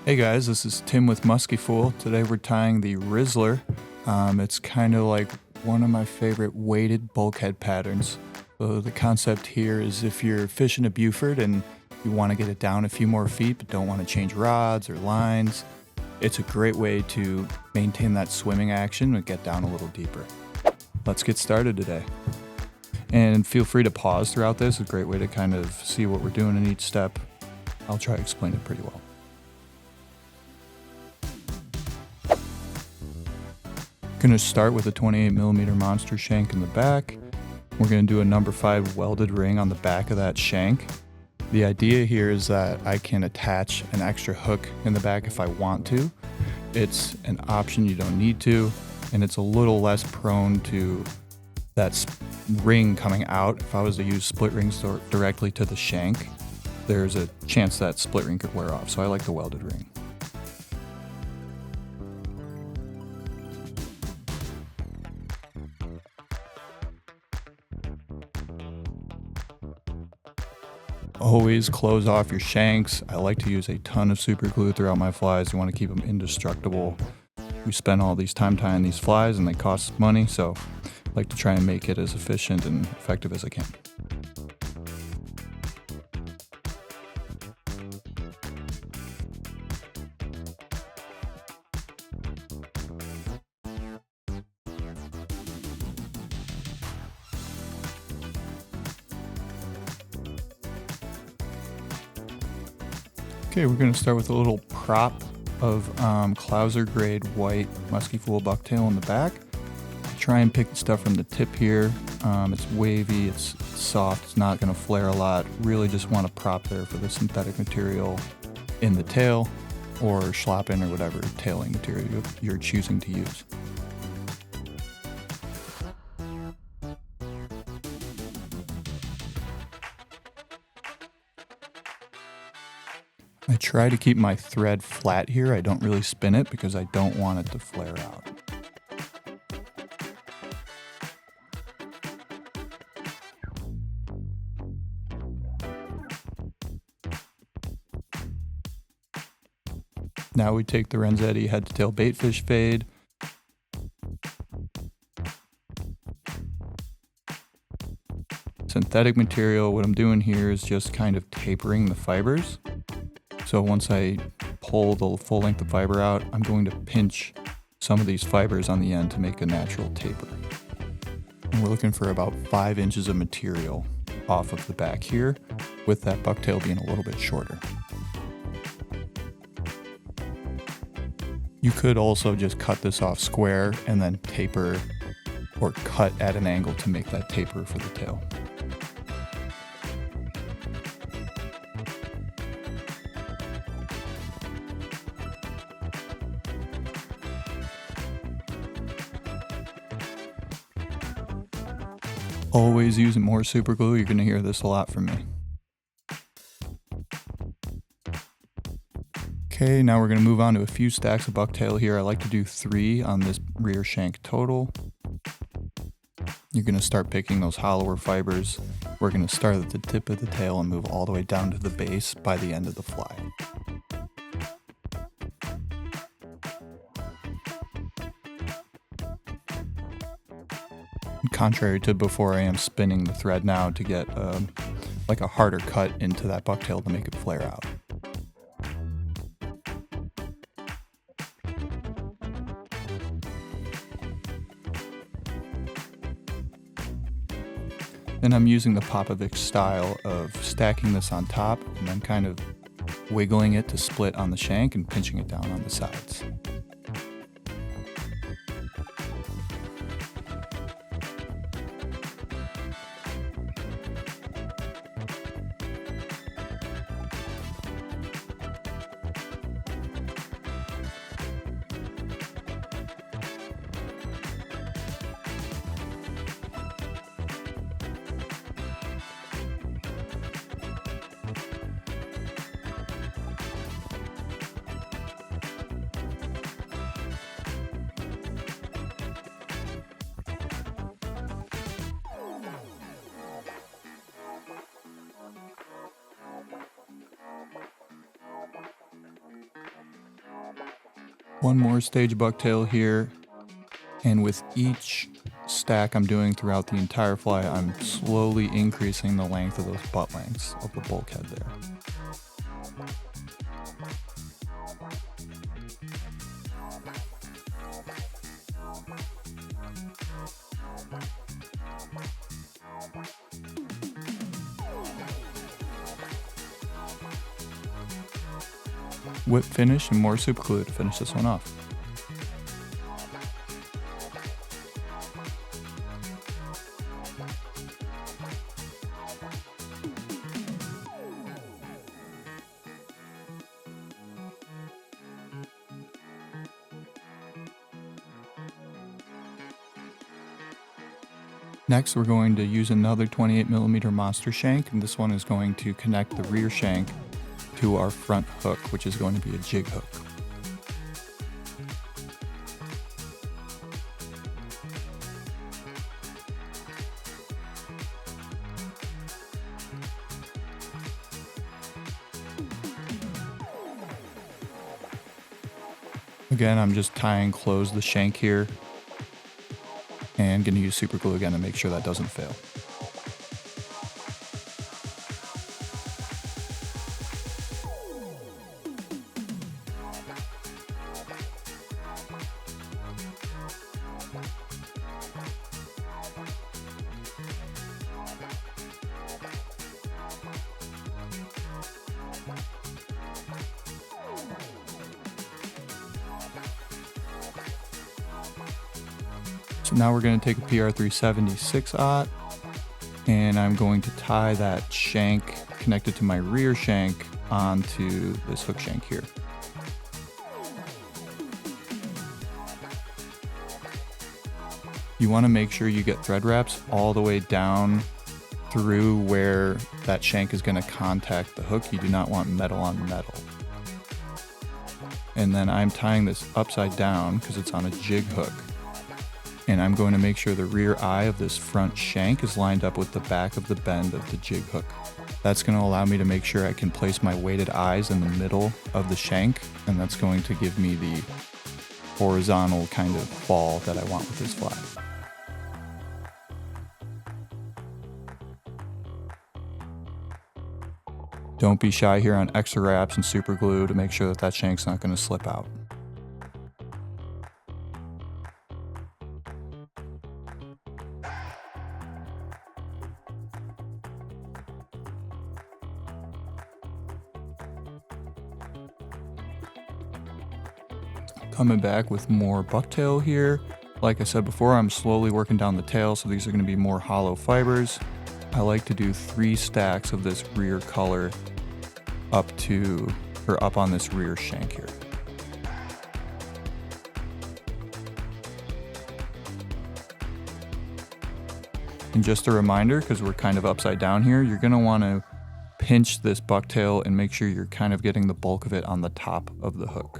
Hey guys, this is Tim with Musky Fool. Today we're tying the Rizzler. It's kind of like one of my favorite weighted bulkhead patterns. So the concept here is if you're fishing a Buford and you want to get it down a few more feet but don't want to change rods or lines, it's a great way to maintain that swimming action and get down a little deeper. Let's get started today. And feel free to pause throughout this. It's a great way to kind of see what we're doing in each step. I'll try to explain it pretty well. Going to start with a 28mm monster shank in the back. We're going to do a number 5 welded ring on the back of that shank. The idea here is that I can attach an extra hook in the back if I want to. It's an option, you don't need to, and it's a little less prone to that ring coming out. If I was to use split rings directly to the shank, there's a chance that split ring could wear off, so I like the welded ring. Always close off your shanks. I like to use a ton of super glue throughout my flies. You want to keep them indestructible. We spend all these time tying these flies and they cost money, so I like to try and make it as efficient and effective as I can. Okay, we're going to start with a little prop of Clouser grade white Musky Fool bucktail in the back. Try and pick the stuff from the tip here. It's wavy, it's soft, it's not going to flare a lot. Really just want a prop there for the synthetic material in the tail or schlappen or whatever tailing material you're choosing to use. I try to keep my thread flat here. I don't really spin it because I don't want it to flare out. Now we take the Renzetti head to tail baitfish fade. Synthetic material, what I'm doing here is just kind of tapering the fibers. So once I pull the full length of fiber out, I'm going to pinch some of these fibers on the end to make a natural taper. And we're looking for about 5 inches of material off of the back here, with that bucktail being a little bit shorter. You could also just cut this off square and then taper or cut at an angle to make that taper for the tail. Always using more super glue. You're going to hear this a lot from me. Okay, now we're going to move on to a few stacks of bucktail here. I like to do 3 on this rear shank total. You're going to start picking those hollower fibers. We're going to start at the tip of the tail and move all the way down to the base by the end of the fly. Contrary to before, I am spinning the thread now to get like a harder cut into that bucktail to make it flare out. Then I'm using the Popovic style of stacking this on top and then kind of wiggling it to split on the shank and pinching it down on the sides. One more stage bucktail here, and with each stack I'm doing throughout the entire fly, I'm slowly increasing the length of those butt lengths of the bulkhead there. Whip finish and more super glue to finish this one off. Next, we're going to use another 28mm monster shank, and this one is going to connect the rear shank to our front hook, which is going to be a jig hook. Again, I'm just tying close the shank here, and going to use super glue again to make sure that doesn't fail. So now we're going to take a PR370 6/0, and I'm going to tie that shank connected to my rear shank onto this hook shank here. You want to make sure you get thread wraps all the way down through where that shank is going to contact the hook. You do not want metal on metal. And then I'm tying this upside down because it's on a jig hook. And I'm going to make sure the rear eye of this front shank is lined up with the back of the bend of the jig hook. That's going to allow me to make sure I can place my weighted eyes in the middle of the shank, and that's going to give me the horizontal kind of fall that I want with this fly. Don't be shy here on extra wraps and super glue to make sure that that shank's not going to slip out. Coming back with more bucktail here. Like I said before, I'm slowly working down the tail, so these are going to be more hollow fibers. I like to do 3 stacks of this rear color up on this rear shank here. And just a reminder, because we're kind of upside down here, you're going to want to pinch this bucktail and make sure you're kind of getting the bulk of it on the top of the hook.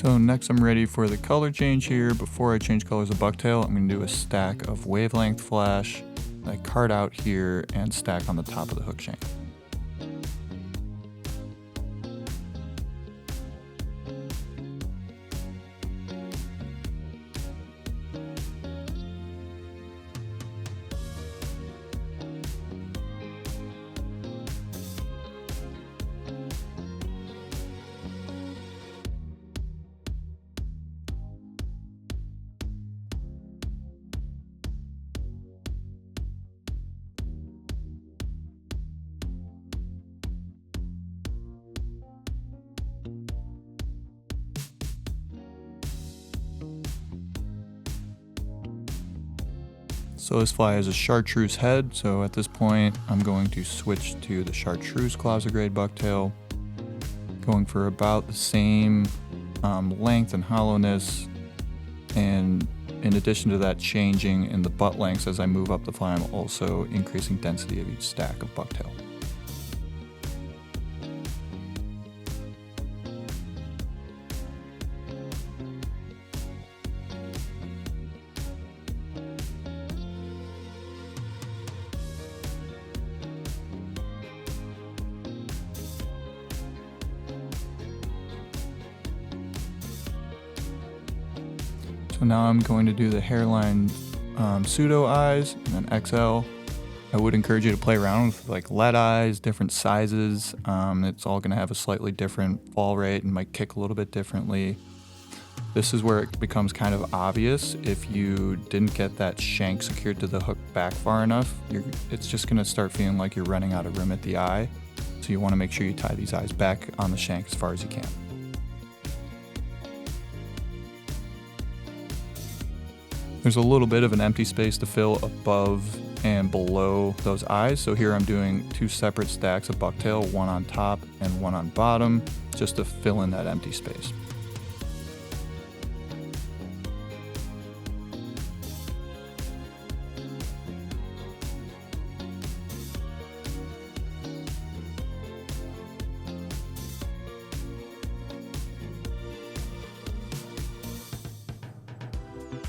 So next I'm ready for the color change here. Before I change colors of bucktail, I'm going to do a stack of wavelength flash that I card out here and stack on the top of the hook shank. So this fly has a chartreuse head, so at this point I'm going to switch to the chartreuse closet grade bucktail, going for about the same length and hollowness, and in addition to that, changing in the butt lengths as I move up the fly. I'm also increasing density of each stack of bucktail. So now I'm going to do the hairline pseudo eyes and then XL. I would encourage you to play around with like lead eyes, different sizes. It's all going to have a slightly different fall rate and might kick a little bit differently. This is where it becomes kind of obvious if you didn't get that shank secured to the hook back far enough. It's just going to start feeling like you're running out of room at the eye. So you want to make sure you tie these eyes back on the shank as far as you can. There's a little bit of an empty space to fill above and below those eyes. So here I'm doing two separate stacks of bucktail, one on top and one on bottom, just to fill in that empty space.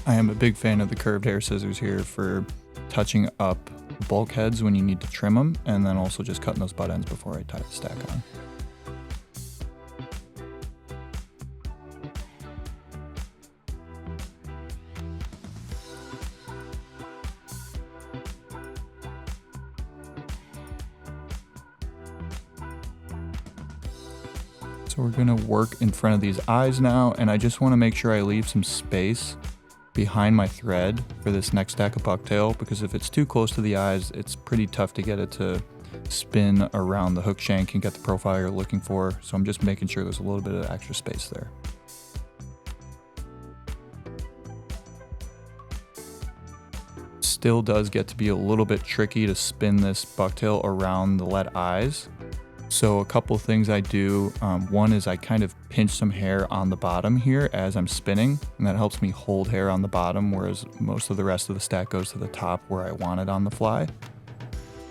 I am a big fan of the curved hair scissors here for touching up bulkheads when you need to trim them, and then also just cutting those butt ends before I tie the stack on. So we're gonna work in front of these eyes now, and I just wanna make sure I leave some space behind my thread for this next stack of bucktail, because if it's too close to the eyes, it's pretty tough to get it to spin around the hook shank and get the profile you're looking for. So I'm just making sure there's a little bit of extra space there. Still does get to be a little bit tricky to spin this bucktail around the lead eyes. So a couple things I do, one is I kind of pinch some hair on the bottom here as I'm spinning, and that helps me hold hair on the bottom, whereas most of the rest of the stack goes to the top where I want it on the fly.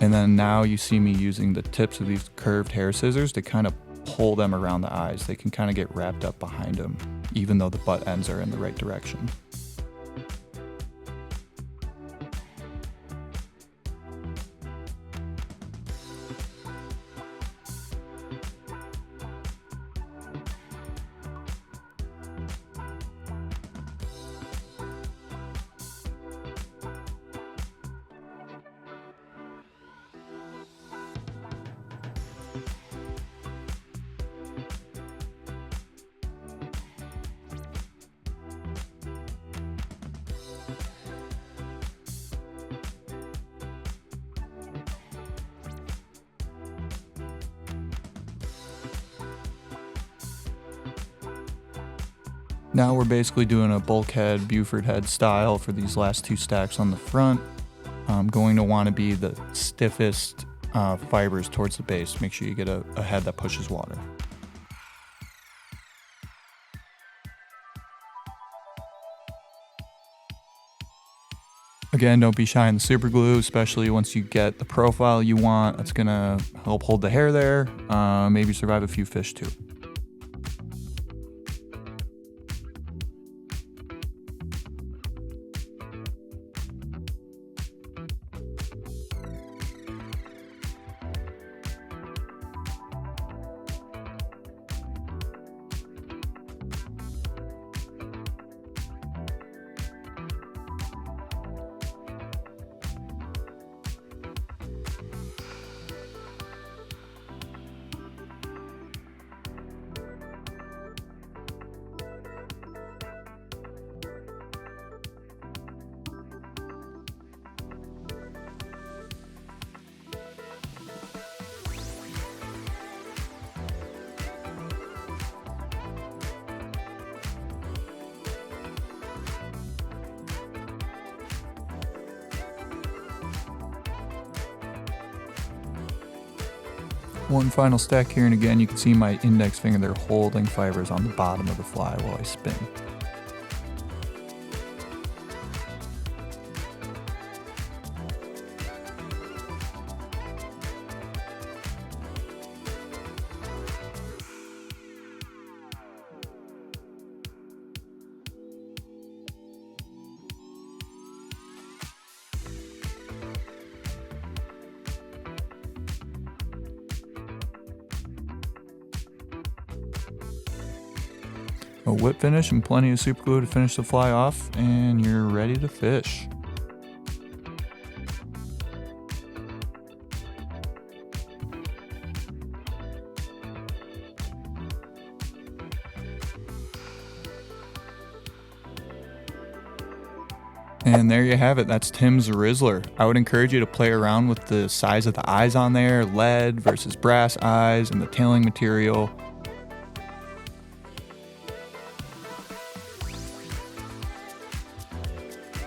And then now you see me using the tips of these curved hair scissors to kind of pull them around the eyes. They can kind of get wrapped up behind them, even though the butt ends are in the right direction. Now we're basically doing a bulkhead Buford head style for these last two stacks on the front. I'm going to want to be the stiffest fibers towards the base. Make sure you get a head that pushes water. Again, don't be shy in the super glue, especially once you get the profile you want. That's gonna help hold the hair there, maybe survive a few fish too. One final stack here, and again you can see my index finger there holding fibers on the bottom of the fly while I spin. A whip finish and plenty of super glue to finish the fly off, and you're ready to fish. And there you have it, that's Tim's Rizzler. I would encourage you to play around with the size of the eyes on there, lead versus brass eyes, and the tailing material.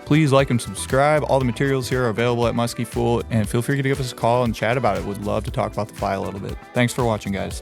Please like and subscribe. All the materials here are available at Musky Fool, and feel free to give us a call and chat about it. Would love to talk about the fly a little bit. Thanks for watching, guys.